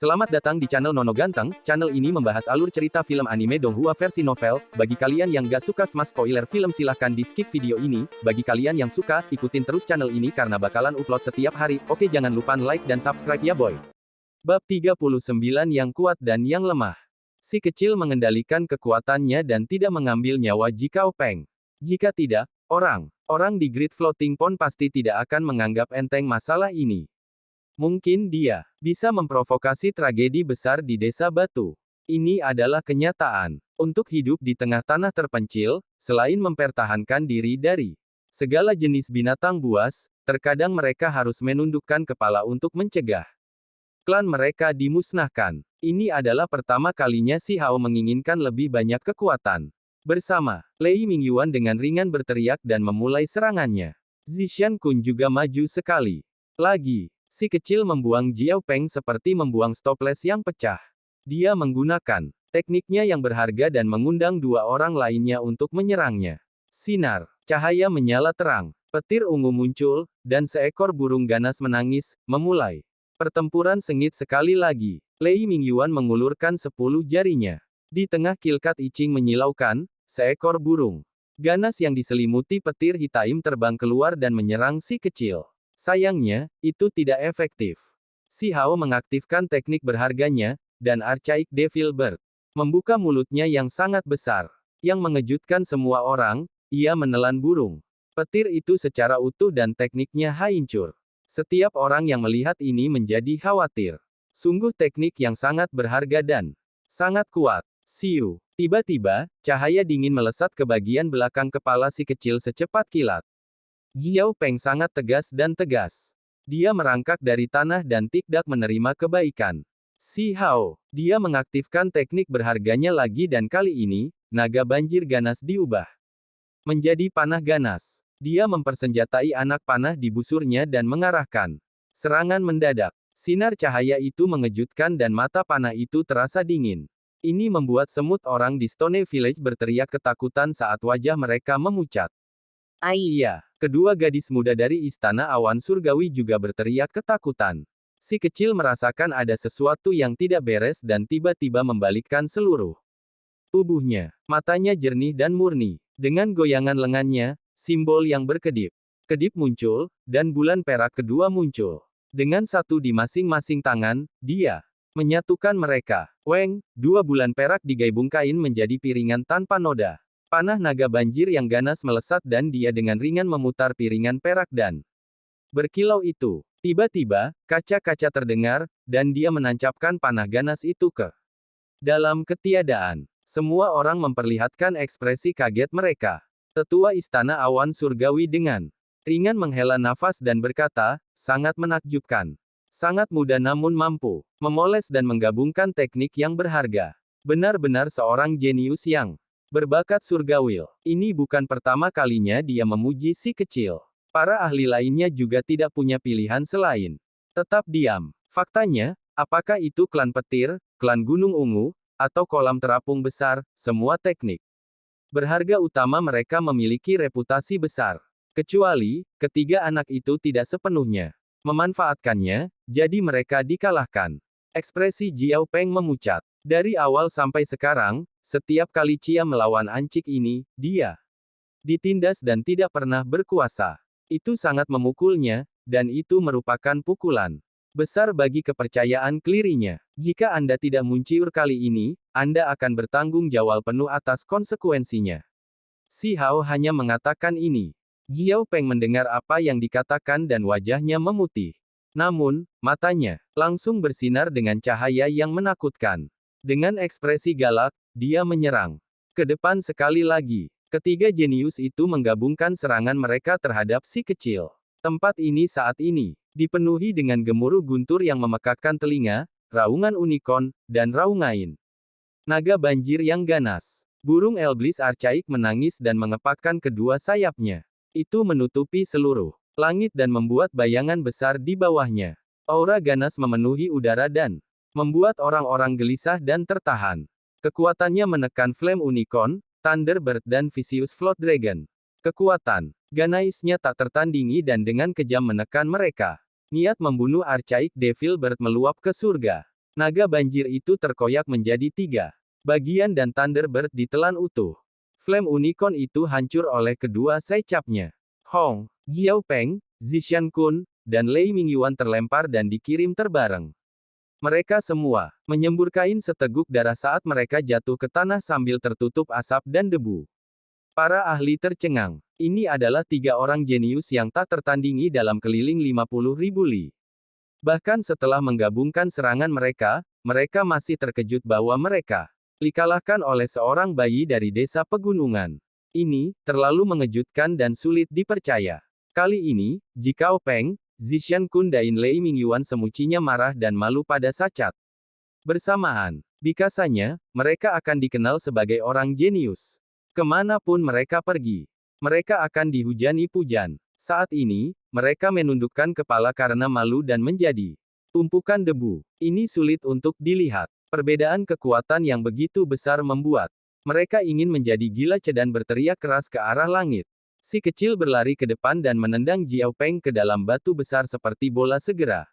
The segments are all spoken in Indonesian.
Selamat datang di channel Nono Ganteng. Channel ini membahas alur cerita film anime Donghua versi novel. Bagi kalian yang gak suka sama spoiler film silahkan di skip video ini. Bagi kalian yang suka, ikutin terus channel ini karena bakalan upload setiap hari. Oke, jangan lupa like dan subscribe ya boy. Bab 39 yang kuat dan yang lemah. Si kecil mengendalikan kekuatannya dan tidak mengambil nyawa Jikao Peng. Jika tidak, orang di Great Floating Pond pasti tidak akan menganggap enteng masalah ini. Mungkin dia bisa memprovokasi tragedi besar di desa batu. Ini adalah kenyataan. Untuk hidup di tengah tanah terpencil, selain mempertahankan diri dari segala jenis binatang buas, terkadang mereka harus menundukkan kepala untuk mencegah klan mereka dimusnahkan. Ini adalah pertama kalinya Si Hao menginginkan lebih banyak kekuatan. Bersama Lei Mingyuan dengan ringan berteriak dan memulai serangannya. Zishan Kun juga maju sekali lagi. Si kecil membuang Jiao Peng seperti membuang stoples yang pecah. Dia menggunakan tekniknya yang berharga dan mengundang dua orang lainnya untuk menyerangnya. Sinar cahaya menyala terang, petir ungu muncul, dan seekor burung ganas menangis, memulai pertempuran sengit sekali lagi. Lei Mingyuan mengulurkan 10 jarinya. Di tengah kilkat Iching menyilaukan, seekor burung ganas yang diselimuti petir hitam terbang keluar dan menyerang si kecil. Sayangnya, itu tidak efektif. Si Hao mengaktifkan teknik berharganya, dan Archaic Devil Bird membuka mulutnya yang sangat besar. Yang mengejutkan semua orang, ia menelan burung petir itu secara utuh dan tekniknya hancur. Setiap orang yang melihat ini menjadi khawatir. Sungguh teknik yang sangat berharga dan sangat kuat. Siu. Tiba-tiba, cahaya dingin melesat ke bagian belakang kepala si kecil secepat kilat. Jiao Peng sangat tegas dan tegas. Dia merangkak dari tanah dan tidak menerima kebaikan Si Hao. Dia mengaktifkan teknik berharganya lagi dan kali ini, naga banjir ganas diubah menjadi panah ganas. Dia mempersenjatai anak panah di busurnya dan mengarahkan serangan mendadak. Sinar cahaya itu mengejutkan dan mata panah itu terasa dingin. Ini membuat semut orang di Stone Village berteriak ketakutan saat wajah mereka memucat. Iya, kedua gadis muda dari Istana Awan Surgawi juga berteriak ketakutan. Si kecil merasakan ada sesuatu yang tidak beres dan tiba-tiba membalikkan seluruh tubuhnya. Matanya jernih dan murni. Dengan goyangan lengannya, simbol yang berkedip-kedip muncul, dan bulan perak kedua muncul. Dengan satu di masing-masing tangan, dia menyatukan mereka. Weng, dua bulan perak digaibung kain menjadi piringan tanpa noda. Panah naga banjir yang ganas melesat dan dia dengan ringan memutar piringan perak dan berkilau itu. Tiba-tiba, kaca-kaca terdengar, dan dia menancapkan panah ganas itu ke dalam ketiadaan. Semua orang memperlihatkan ekspresi kaget mereka. Tetua Istana Awan Surgawi dengan ringan menghela nafas dan berkata, sangat menakjubkan. Sangat mudah namun mampu memoles dan menggabungkan teknik yang berharga. Benar-benar seorang jenius yang berbakat surgawil. Ini bukan pertama kalinya dia memuji si kecil. Para ahli lainnya juga tidak punya pilihan selain tetap diam. Faktanya, apakah itu klan petir, klan gunung ungu, atau kolam terapung besar, semua teknik berharga utama mereka memiliki reputasi besar. Kecuali, ketiga anak itu tidak sepenuhnya memanfaatkannya, jadi mereka dikalahkan. Ekspresi Jiao Peng memucat. Dari awal sampai sekarang, setiap kali Chia melawan ancik ini, dia ditindas dan tidak pernah berkuasa. Itu sangat memukulnya, dan itu merupakan pukulan besar bagi kepercayaan klirinya. Jika Anda tidak muncul kali ini, Anda akan bertanggung jawab penuh atas konsekuensinya. Si Hao hanya mengatakan ini. Jiao Peng mendengar apa yang dikatakan dan wajahnya memutih. Namun, matanya langsung bersinar dengan cahaya yang menakutkan. Dengan ekspresi galak, dia menyerang ke depan sekali lagi. Ketiga jenius itu menggabungkan serangan mereka terhadap si kecil. Tempat ini saat ini dipenuhi dengan gemuruh guntur yang memekakkan telinga, raungan unicorn, dan raungain naga banjir yang ganas. Burung Elblis Archaik menangis dan mengepakkan kedua sayapnya. Itu menutupi seluruh langit dan membuat bayangan besar di bawahnya. Aura ganas memenuhi udara dan membuat orang-orang gelisah dan tertahan. Kekuatannya menekan Flame Unicorn, Thunderbird dan Vicious Float Dragon. Kekuatan ganaisnya tak tertandingi dan dengan kejam menekan mereka. Niat membunuh Archaic Devil Bird meluap ke surga. Naga banjir itu terkoyak menjadi 3 bagian dan Thunderbird ditelan utuh. Flame Unicorn itu hancur oleh kedua sayapnya. Hong, Jiao Peng, Zishan Kun, dan Lei Mingyuan terlempar dan dikirim terbareng. Mereka semua menyemburkan seteguk darah saat mereka jatuh ke tanah sambil tertutup asap dan debu. Para ahli tercengang. Ini adalah 3 orang jenius yang tak tertandingi dalam keliling 50.000 li. Bahkan setelah menggabungkan serangan mereka, mereka masih terkejut bahwa mereka dikalahkan oleh seorang bayi dari desa pegunungan. Ini terlalu mengejutkan dan sulit dipercaya. Kali ini, Jikao Peng, Zishan Kun dan Lei Mingyuan semuanya marah dan malu pada saat bersamaan. Bikasanya, mereka akan dikenal sebagai orang jenius. Kemanapun mereka pergi, mereka akan dihujani pujian. Saat ini, mereka menundukkan kepala karena malu dan menjadi tumpukan debu. Ini sulit untuk dilihat. Perbedaan kekuatan yang begitu besar membuat mereka ingin menjadi gila dan berteriak keras ke arah langit. Si kecil berlari ke depan dan menendang Jiao Peng ke dalam batu besar seperti bola segera.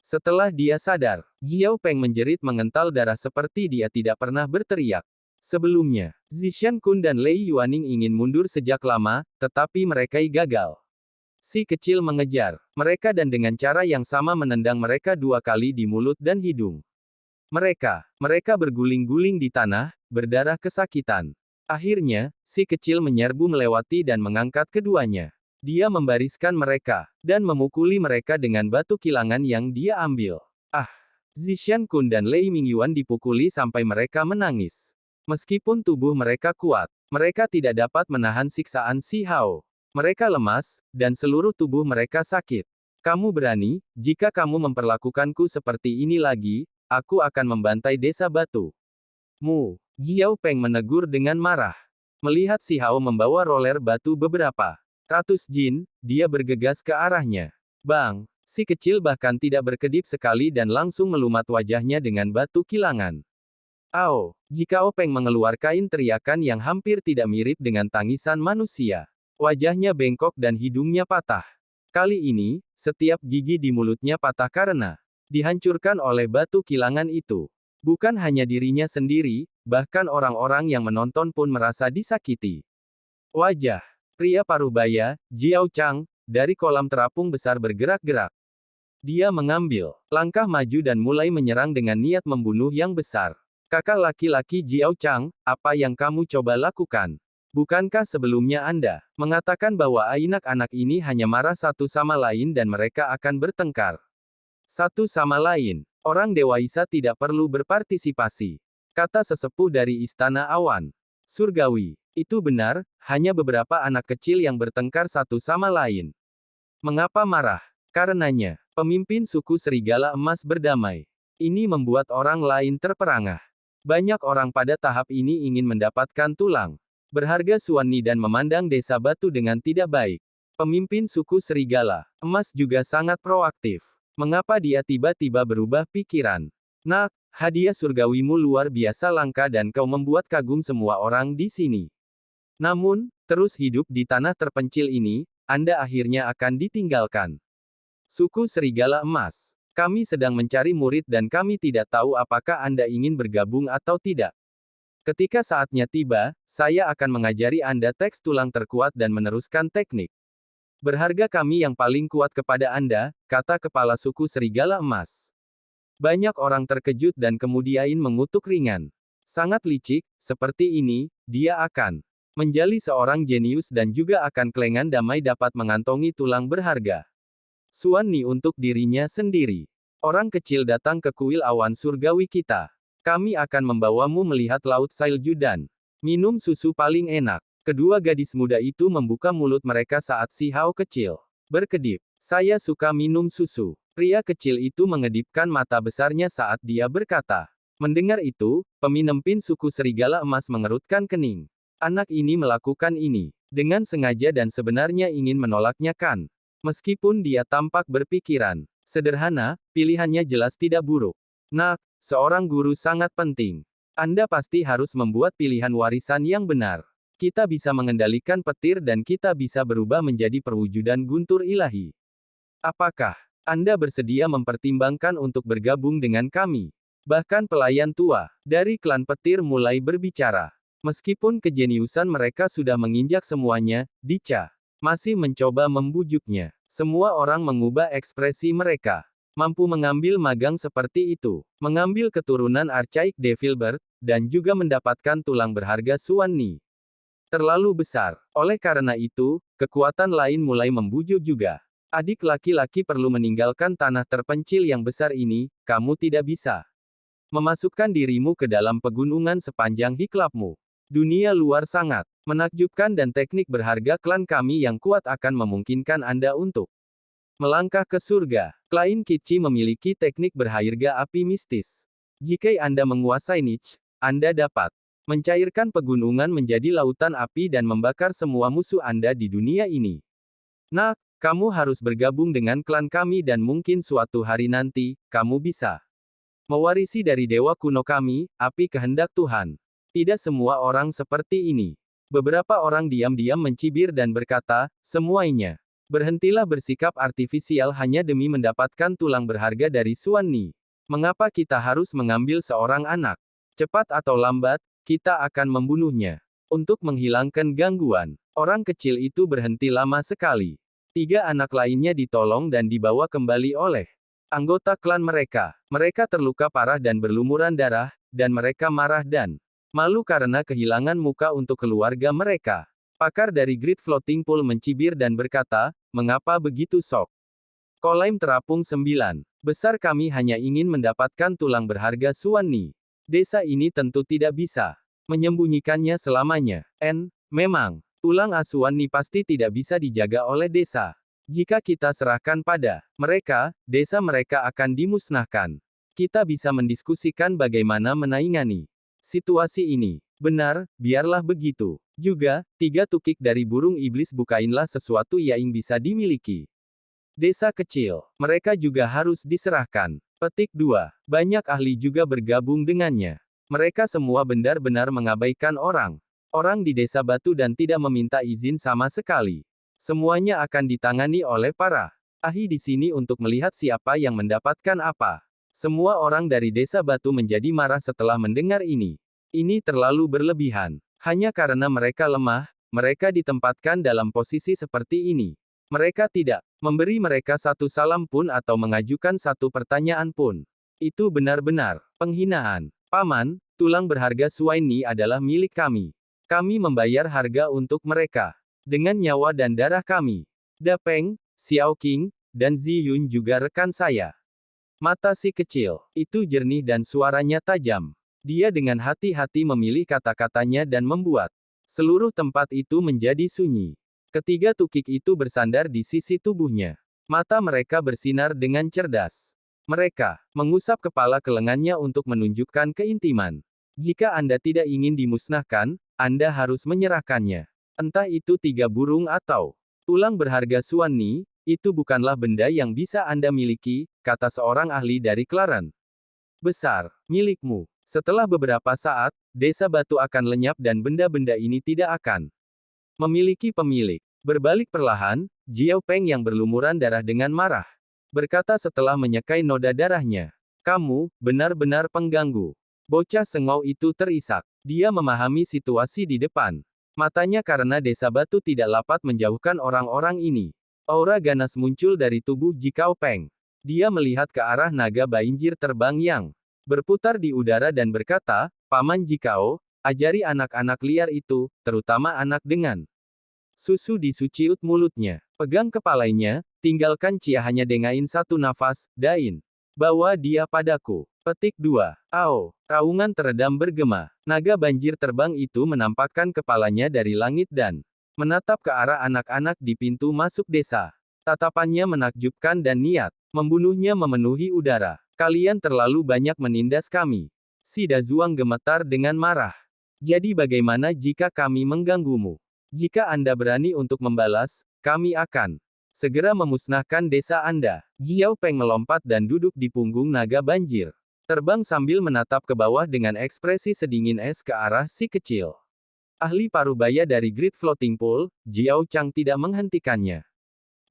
Setelah dia sadar, Jiao Peng menjerit mengental darah seperti dia tidak pernah berteriak. Sebelumnya, Zishan Kun dan Lei Yuaning ingin mundur sejak lama, tetapi mereka gagal. Si kecil mengejar mereka dan dengan cara yang sama menendang mereka 2 kali di mulut dan hidung. Mereka berguling-guling di tanah, berdarah kesakitan. Akhirnya, si kecil menyerbu melewati dan mengangkat keduanya. Dia membariskan mereka, dan memukuli mereka dengan batu kilangan yang dia ambil. Ah! Zishan Kun dan Lei Mingyuan dipukuli sampai mereka menangis. Meskipun tubuh mereka kuat, mereka tidak dapat menahan siksaan si Hao. Mereka lemas, dan seluruh tubuh mereka sakit. Kamu berani, jika kamu memperlakukanku seperti ini lagi, aku akan membantai desa batu. Mu. Jiao Peng menegur dengan marah. Melihat si Hao membawa roller batu beberapa ratus jin, dia bergegas ke arahnya. Bang! Si kecil bahkan tidak berkedip sekali dan langsung melumat wajahnya dengan batu kilangan. Ao! Jikao Peng mengeluarkan teriakan yang hampir tidak mirip dengan tangisan manusia. Wajahnya bengkok dan hidungnya patah. Kali ini, setiap gigi di mulutnya patah karena dihancurkan oleh batu kilangan itu. Bukan hanya dirinya sendiri, bahkan orang-orang yang menonton pun merasa disakiti. Wajah pria paruhbaya, Jiao Chang, dari kolam terapung besar bergerak-gerak. Dia mengambil langkah maju dan mulai menyerang dengan niat membunuh yang besar. Kakak laki-laki Jiao Chang, apa yang kamu coba lakukan? Bukankah sebelumnya Anda mengatakan bahwa anak-anak ini hanya marah satu sama lain dan mereka akan bertengkar satu sama lain? Orang dewasa tidak perlu berpartisipasi, kata sesepuh dari Istana Awan Surgawi. Itu benar, hanya beberapa anak kecil yang bertengkar satu sama lain. Mengapa marah? Karenanya, pemimpin suku Serigala Emas berdamai. Ini membuat orang lain terperangah. Banyak orang pada tahap ini ingin mendapatkan tulang berharga Suwani dan memandang desa batu dengan tidak baik. Pemimpin suku Serigala Emas juga sangat proaktif. Mengapa dia tiba-tiba berubah pikiran? Nak, hadiah surgawimu luar biasa langka dan kau membuat kagum semua orang di sini. Namun, terus hidup di tanah terpencil ini, Anda akhirnya akan ditinggalkan. Suku Serigala Emas, kami sedang mencari murid dan kami tidak tahu apakah Anda ingin bergabung atau tidak. Ketika saatnya tiba, saya akan mengajari Anda teks tulang terkuat dan meneruskan teknik berharga kami yang paling kuat kepada Anda, kata kepala suku Serigala Emas. Banyak orang terkejut dan kemudian mengutuk ringan. Sangat licik, seperti ini, dia akan menjadi seorang jenius dan juga akan kelengan damai dapat mengantongi tulang berharga Suwani untuk dirinya sendiri. Orang kecil datang ke kuil awan surgawi kita. Kami akan membawamu melihat laut salju dan minum susu paling enak. Kedua gadis muda itu membuka mulut mereka saat si Hao kecil berkedip. Saya suka minum susu. Pria kecil itu mengedipkan mata besarnya saat dia berkata. Mendengar itu, pemimpin suku Serigala Emas mengerutkan kening. Anak ini melakukan ini dengan sengaja dan sebenarnya ingin menolaknya kan? Meskipun dia tampak berpikiran sederhana, pilihannya jelas tidak buruk. Nak, seorang guru sangat penting. Anda pasti harus membuat pilihan warisan yang benar. Kita bisa mengendalikan petir dan kita bisa berubah menjadi perwujudan guntur ilahi. Apakah Anda bersedia mempertimbangkan untuk bergabung dengan kami? Bahkan pelayan tua dari klan petir mulai berbicara. Meskipun kejeniusan mereka sudah menginjak semuanya, Dicha masih mencoba membujuknya. Semua orang mengubah ekspresi mereka. Mampu mengambil magang seperti itu, mengambil keturunan Archaic Devilbird, dan juga mendapatkan tulang berharga Suwannee. Terlalu besar. Oleh karena itu, kekuatan lain mulai membujuk juga. Adik laki-laki perlu meninggalkan tanah terpencil yang besar ini, kamu tidak bisa memasukkan dirimu ke dalam pegunungan sepanjang hiklapmu. Dunia luar sangat menakjubkan dan teknik berharga klan kami yang kuat akan memungkinkan Anda untuk melangkah ke surga. Klien Kichi memiliki teknik berharga api mistis. Jika Anda menguasai niche, Anda dapat mencairkan pegunungan menjadi lautan api dan membakar semua musuh Anda di dunia ini. Nah, kamu harus bergabung dengan klan kami dan mungkin suatu hari nanti, kamu bisa mewarisi dari dewa kuno kami, api kehendak Tuhan. Tidak semua orang seperti ini. Beberapa orang diam-diam mencibir dan berkata, semuanya. Berhentilah bersikap artifisial hanya demi mendapatkan tulang berharga dari Suwannee. Mengapa kita harus mengambil seorang anak? Cepat atau lambat, kita akan membunuhnya. Untuk menghilangkan gangguan, orang kecil itu berhenti lama sekali. 3 anak lainnya ditolong dan dibawa kembali oleh anggota klan mereka. Mereka terluka parah dan berlumuran darah, dan mereka marah dan malu karena kehilangan muka untuk keluarga mereka. Pakar dari Great Floating Pool mencibir dan berkata, mengapa begitu sok? Kolaim terapung 9. Besar kami hanya ingin mendapatkan tulang berharga Suwannee. Desa ini tentu tidak bisa menyembunyikannya selamanya. Memang, tulang Suwannee pasti tidak bisa dijaga oleh desa. Jika kita serahkan pada mereka, desa mereka akan dimusnahkan. Kita bisa mendiskusikan bagaimana menaingani situasi ini. Benar, biarlah begitu. Juga, 3 tukik dari burung iblis bukainlah sesuatu yang bisa dimiliki. Desa kecil, mereka juga harus diserahkan. Petik 2. Banyak ahli juga bergabung dengannya. Mereka semua benar-benar mengabaikan orang di desa batu dan tidak meminta izin sama sekali. Semuanya akan ditangani oleh para ahli di sini untuk melihat siapa yang mendapatkan apa. Semua orang dari desa batu menjadi marah setelah mendengar ini. Ini terlalu berlebihan. Hanya karena mereka lemah, mereka ditempatkan dalam posisi seperti ini. Mereka tidak memberi mereka satu salam pun atau mengajukan satu pertanyaan pun. Itu benar-benar penghinaan. Paman, tulang berharga Suwannee adalah milik kami. Kami membayar harga untuk mereka. Dengan nyawa dan darah kami. Da Peng, Xiao Qing, dan Zi Yun juga rekan saya. Mata si kecil itu jernih dan suaranya tajam. Dia dengan hati-hati memilih kata-katanya dan membuat seluruh tempat itu menjadi sunyi. Ketiga tukik itu bersandar di sisi tubuhnya. Mata mereka bersinar dengan cerdas. Mereka mengusap kepala ke lengannya untuk menunjukkan keintiman. Jika Anda tidak ingin dimusnahkan, Anda harus menyerahkannya. Entah itu 3 burung atau tulang berharga Suwannee, itu bukanlah benda yang bisa Anda miliki, kata seorang ahli dari Claren. Besar, milikmu. Setelah beberapa saat, desa batu akan lenyap dan benda-benda ini tidak akan memiliki pemilik. Berbalik perlahan, Jiao Peng yang berlumuran darah dengan marah berkata setelah menyekai noda darahnya. Kamu, benar-benar pengganggu. Bocah sengau itu terisak. Dia memahami situasi di depan matanya karena desa batu tidak dapat menjauhkan orang-orang ini. Aura ganas muncul dari tubuh Jikao Peng. Dia melihat ke arah naga banjir terbang yang berputar di udara dan berkata, Paman Jikao, ajari anak-anak liar itu, terutama anak dengan susu disuciut mulutnya. Pegang kepalanya, tinggalkan Cia hanya dengain satu nafas, Dain. Bawa dia padaku. Petik 2. Ao. Raungan teredam bergema. Naga banjir terbang itu menampakkan kepalanya dari langit dan menatap ke arah anak-anak di pintu masuk desa. Tatapannya menakjubkan dan niat membunuhnya memenuhi udara. Kalian terlalu banyak menindas kami. Si Dazuang gemetar dengan marah. Jadi bagaimana jika kami mengganggumu? Jika Anda berani untuk membalas, kami akan segera memusnahkan desa Anda. Jiao Peng melompat dan duduk di punggung naga banjir. Terbang sambil menatap ke bawah dengan ekspresi sedingin es ke arah si kecil. Ahli parubaya dari Great Floating Pool, Jiao Chang tidak menghentikannya.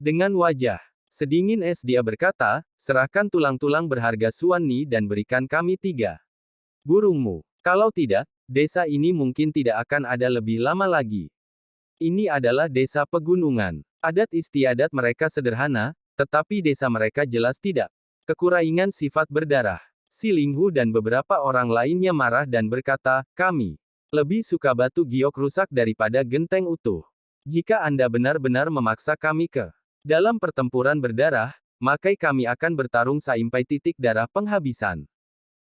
Dengan wajah Sedingin es dia berkata, serahkan tulang-tulang berharga Suwani dan berikan kami 3 burungmu. Kalau tidak, desa ini mungkin tidak akan ada lebih lama lagi. Ini adalah desa pegunungan. Adat istiadat mereka sederhana, tetapi desa mereka jelas tidak kekurangan sifat berdarah. Si Linghu dan beberapa orang lainnya marah dan berkata, kami lebih suka batu giok rusak daripada genteng utuh. Jika Anda benar-benar memaksa kami ke dalam pertempuran berdarah, maka kami akan bertarung sampai titik darah penghabisan.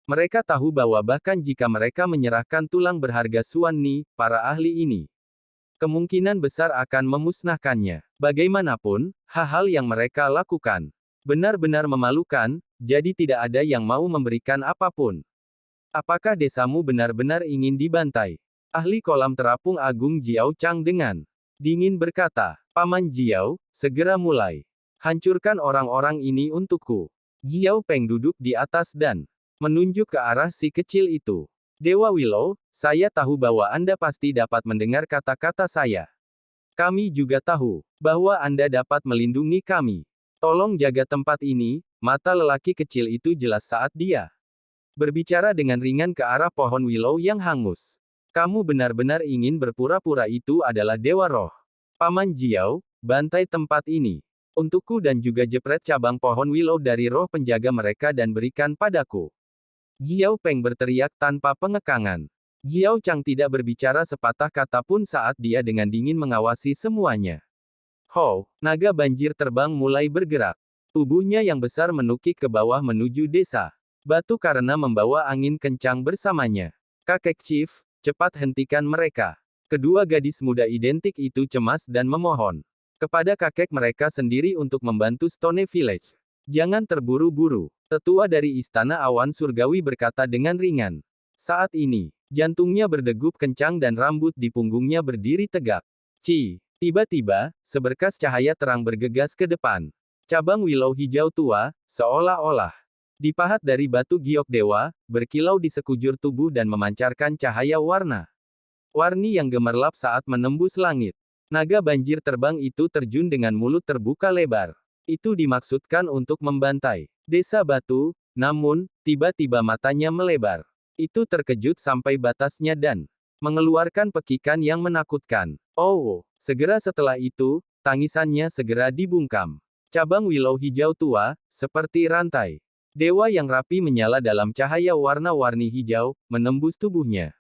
Mereka tahu bahwa bahkan jika mereka menyerahkan tulang berharga Suwani, para ahli ini kemungkinan besar akan memusnahkannya. Bagaimanapun, hal-hal yang mereka lakukan benar-benar memalukan, jadi tidak ada yang mau memberikan apapun. Apakah desamu benar-benar ingin dibantai? Ahli kolam terapung Agung Jiao Chang dengan dingin berkata, Paman Jiao, segera mulai. Hancurkan orang-orang ini untukku. Jiao Peng duduk di atas dan menunjuk ke arah si kecil itu. Dewa Willow, saya tahu bahwa Anda pasti dapat mendengar kata-kata saya. Kami juga tahu bahwa Anda dapat melindungi kami. Tolong jaga tempat ini. Mata lelaki kecil itu jelas saat dia berbicara dengan ringan ke arah pohon Willow yang hangus. Kamu benar-benar ingin berpura-pura itu adalah Dewa Roh. Paman Jiao, bantai tempat ini untukku dan juga jepret cabang pohon Willow dari roh penjaga mereka dan berikan padaku. Jiao Peng berteriak tanpa pengekangan. Jiao Chang tidak berbicara sepatah kata pun saat dia dengan dingin mengawasi semuanya. Ho, naga banjir terbang mulai bergerak. Tubuhnya yang besar menukik ke bawah menuju desa batu karena membawa angin kencang bersamanya. Kakek Chief, cepat hentikan mereka. Kedua gadis muda identik itu cemas dan memohon kepada kakek mereka sendiri untuk membantu Stone Village. Jangan terburu-buru. Tetua dari Istana Awan Surgawi berkata dengan ringan. Saat ini, jantungnya berdegup kencang dan rambut di punggungnya berdiri tegak. Tiba-tiba, seberkas cahaya terang bergegas ke depan. Cabang Willow hijau tua, seolah-olah dipahat dari batu giok dewa, berkilau di sekujur tubuh dan memancarkan cahaya warni yang gemerlap saat menembus langit. Naga banjir terbang itu terjun dengan mulut terbuka lebar. Itu dimaksudkan untuk membantai desa batu, namun, tiba-tiba matanya melebar. Itu terkejut sampai batasnya dan mengeluarkan pekikan yang menakutkan. Oh, segera setelah itu, tangisannya segera dibungkam. Cabang Willow hijau tua, seperti rantai dewa yang rapi menyala dalam cahaya warna-warni hijau, menembus tubuhnya.